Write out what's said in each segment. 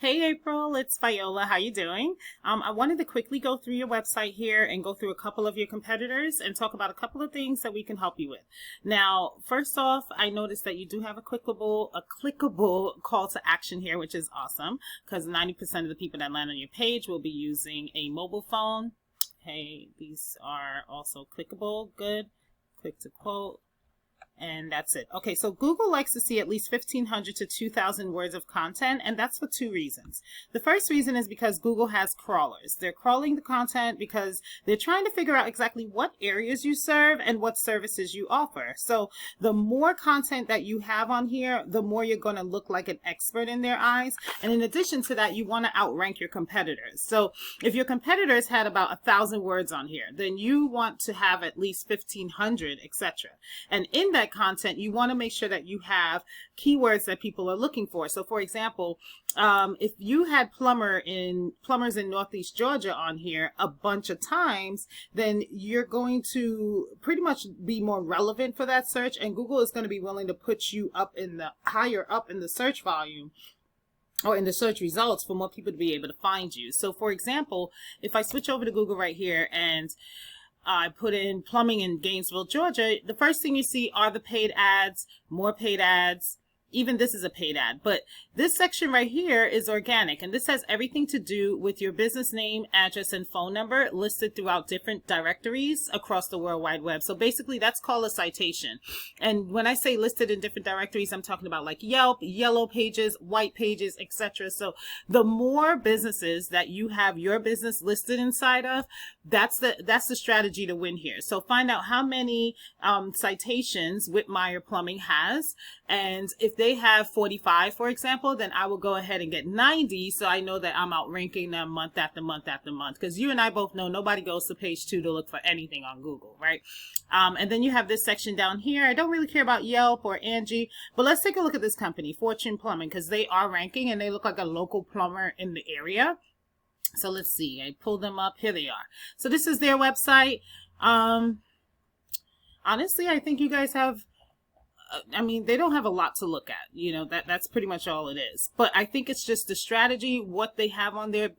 Hey April, it's Viola. How you doing? I wanted to quickly go through your website here and go through a couple of your competitors and talk about a couple of things that we can help you with. Now, first off, I noticed that you do have a clickable call to action here, which is awesome because 90% of the people that land on your page will be using a mobile phone. Hey, these are also clickable. Good. Click to quote. And that's it. Okay, so Google likes to see at least 1,500 to 2,000 words of content, and that's for two reasons. The first reason is because Google has crawlers. They're crawling the content because they're trying to figure out exactly what areas you serve and what services you offer. So the more content that you have on here, the more you're going to look like an expert in their eyes. And in addition to that, you want to outrank your competitors. So if your competitors had about 1,000 words on here, then you want to have at least 1,500, etc. And in that content, you want to make sure that you have keywords that people are looking for. So for example, if you had plumbers in Northeast Georgia on here a bunch of times, then you're going to pretty much be more relevant for that search, and Google is going to be willing to put you higher up in the search volume or in the search results for more people to be able to find you. So for example, if I switch over to Google right here and I put in plumbing in Gainesville, Georgia, the first thing you see are the paid ads, more paid ads. Even this is a paid ad, but this section right here is organic, and this has everything to do with your business name, address, and phone number listed throughout different directories across the World Wide Web. So basically that's called a citation. And when I say listed in different directories, I'm talking about like Yelp, Yellow Pages, White Pages, etc. So the more businesses that you have your business listed inside of, that's the strategy to win here. So find out how many citations Whitmire Plumbing has, and if they have 45, for example, then I will go ahead and get 90, so I know that I'm outranking them month after month after month, because you and I both know nobody goes to page 2 to look for anything on Google, right? And then you have this section down here. I don't really care about Yelp or Angie, but let's take a look at this company, Fortune Plumbing, because they are ranking and they look like a local plumber in the area. So let's see, I pulled them up. Here they are. So this is their website. Honestly, I think you guys have, they don't have a lot to look at. That's pretty much all it is. But I think it's just the strategy, what they have on the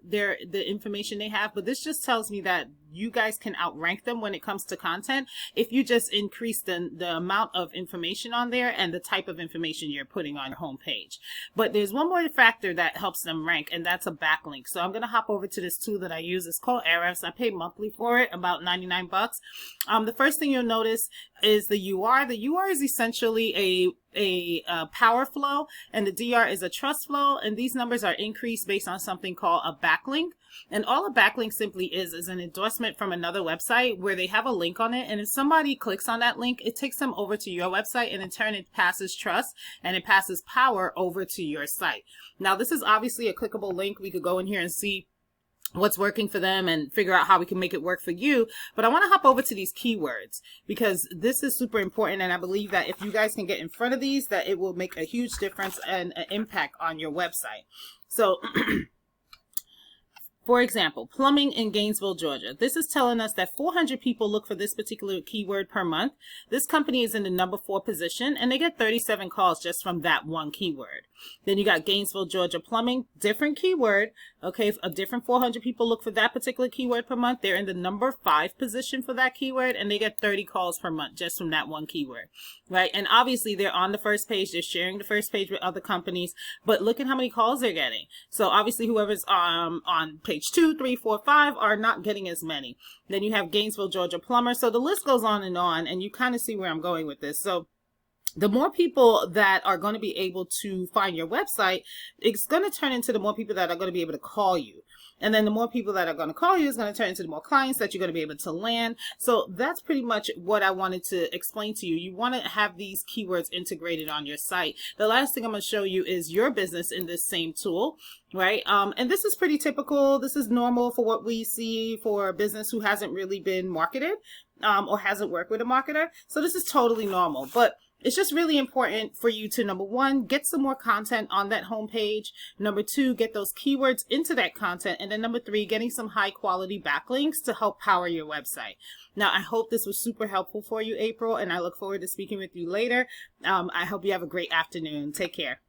information they have. But this just tells me that you guys can outrank them when it comes to content if you just increase the amount of information on there and the type of information you're putting on your homepage. But there's one more factor that helps them rank, and that's a backlink. So I'm going to hop over to this tool that I use. It's called Ahrefs. I pay monthly for it, about 99 bucks. The first thing you'll notice is the UR. The UR is essentially a power flow, and the DR is a trust flow, and these numbers are increased based on something called a backlink. And all a backlink simply is an endorsement from another website where they have a link on it, and if somebody clicks on that link, it takes them over to your website, and in turn it passes trust and it passes power over to your site. Now this is obviously a clickable link. We could go in here and see what's working for them and figure out how we can make it work for you. But I want to hop over to these keywords because this is super important, and I believe that if you guys can get in front of these, that it will make a huge difference and an impact on your website. So for example, plumbing in Gainesville, Georgia. This is telling us that 400 people look for this particular keyword per month. This company is in the number 4 position, and they get 37 calls just from that one keyword. Then you got Gainesville, Georgia plumbing, different keyword. Okay, a different 400 people look for that particular keyword per month. They're in the number 5 position for that keyword, and they get 30 calls per month just from that one keyword, right? And obviously they're on the first page. They're sharing the first page with other companies, but look at how many calls they're getting. So obviously whoever's on page 2, 3, 4, 5 are not getting as many. Then you have Gainesville, Georgia plumber. So the list goes on, and you kind of see where I'm going with this. So the more people that are going to be able to find your website, it's going to turn into the more people that are going to be able to call you. And then the more people that are going to call you is going to turn into the more clients that you're going to be able to land. So that's pretty much what I wanted to explain to you. You want to have these keywords integrated on your site. The last thing I'm going to show you is your business in this same tool, right? And this is pretty typical. This is normal for what we see for a business who hasn't really been marketed or hasn't worked with a marketer. So this is totally normal. But it's just really important for you to, number 1, get some more content on that homepage. Number 2, get those keywords into that content. And then number 3, getting some high quality backlinks to help power your website. Now, I hope this was super helpful for you, April, and I look forward to speaking with you later. I hope you have a great afternoon. Take care.